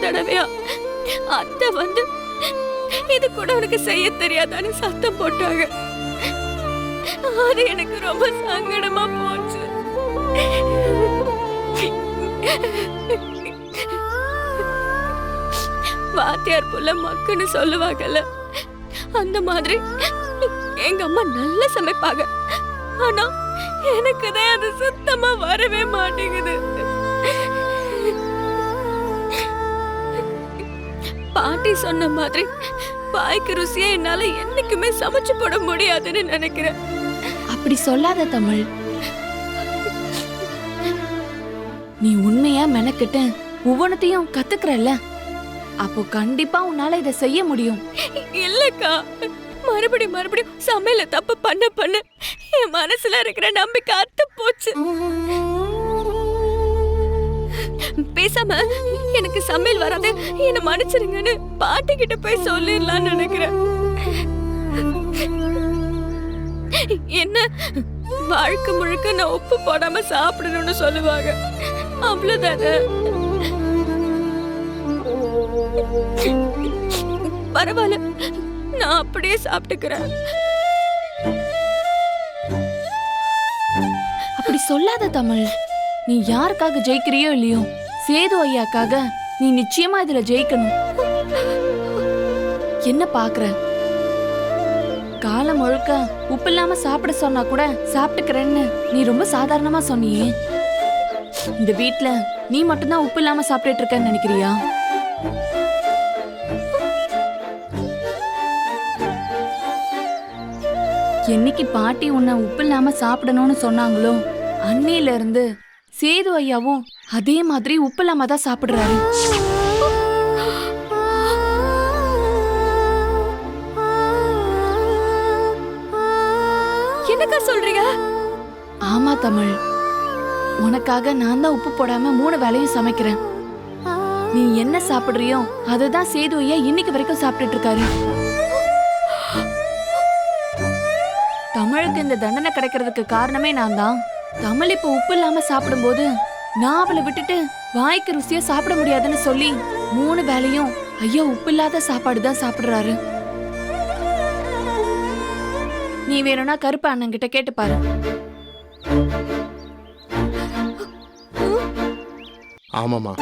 தடவையா அத்தை வந்து இது கூட உனக்கு செய்ய தெரியாதான்னு சத்தம் போட்டாங்க. அது எனக்கு ரொம்ப சங்கடமா போச்சு. வாத்தியார் புள்ள மக்குன்னு சொல்லுவாங்கல்ல, அந்த மாதிரி எங்க அம்மா நல்லா சமைப்பாங்க. ஆனா எனக்கு தான் அது சுத்தமா வரவே மாட்டேங்குது. பாட்டி சொன்ன மாதிரி பாய்க்கு ருசியா என்னால என்னைக்குமே சமைச்சு போட முடியாதுன்னு நினைக்கிறேன். அப்படி சொல்லாத தமிழ். நீ உண்மையா மெனக்கிட்டு ஒவ்வொன்னத்தையும் கத்துக்கிறல்ல, அப்போ கண்டிப்பா உன்னால இதை செய்ய முடியும். இல்லக்கா, மறுபடியும் சமையல தப்பு பண்ண என் மனசுல இருக்கிற நம்பிக்கை அத்து போச்சு. பேசாம எனக்கு சமையல் வராது, என்ன மன்னிச்சிருங்கன்னு பாட்டி கிட்ட போய் சொல்லிடலாம்னு நினைக்கிறேன். என்ன வாழ்க்கை முழுக்க நான் உப்பு போடாம சாப்பிடணும்னு சொல்லுவாங்க, அவ்வளவுதானே. பரவாயில்ல, நான் அப்படியே சாப்பிட்டுக்கிறேன். அப்படி சொல்லாத தமிழ். நீ யாருக்காக ஜெயிக்கிறியோ இல்லையோ, சேது ஐயாக்காக நீ நிச்சயமா இதுல ஜெயிக்கணும். என்ன பாக்குற? காலம் முழுக்க உப்பு இல்லாம சாப்பிட சொன்னா கூட சாப்பிட்டுக்கிறேன்னு நீ ரொம்ப சாதாரணமா சொன்னியே. இந்த வீட்ல நீ மட்டும்தான் உப்பு இல்லாம சாப்பிட்டுட்டு இருக்கன்னு நினைக்கிறியா? என்னைக்கு பாட்டி உன்னை உப்பு இல்லாம சாப்பிடணும்னு சொன்னாங்களோ அன்னையில இருந்து சேது ஐயாவும் அதே மாதிரி உப்பு இல்லாம தான் சாப்பிடுறாரு. என்னக்கா சொல்றீங்க? ஆமா தமிழ், உனக்காக நான் தான் உப்பு போடாம 3 வேளையும் சமைக்கிறேன். நீ என்ன சாப்பிடுறியோ அதுதான் சேது ஐயா இன்னைக்கு வரைக்கும் சாப்பிட்டுட்டு இருக்காரு. தமிழுக்கு இந்த தண்டனை கிடைக்கிறதுக்கு காரணமே நான் தான். தமிழ் இப்ப உப்பு இல்லாம சாப்பிடும்போது நான் அவளை விட்டுட்டு வாய்க்கு ருசியா சாப்பிட முடியாதுன்னு சொல்லி 3 வேளையும் ஐயா உப்பு இல்லாத சாப்பாடு தான் சாப்பிடுறாரு. நீ வேணும்னா கருப்பு அண்ணன் கிட்ட கேட்டு பாரு. ஆமாமா,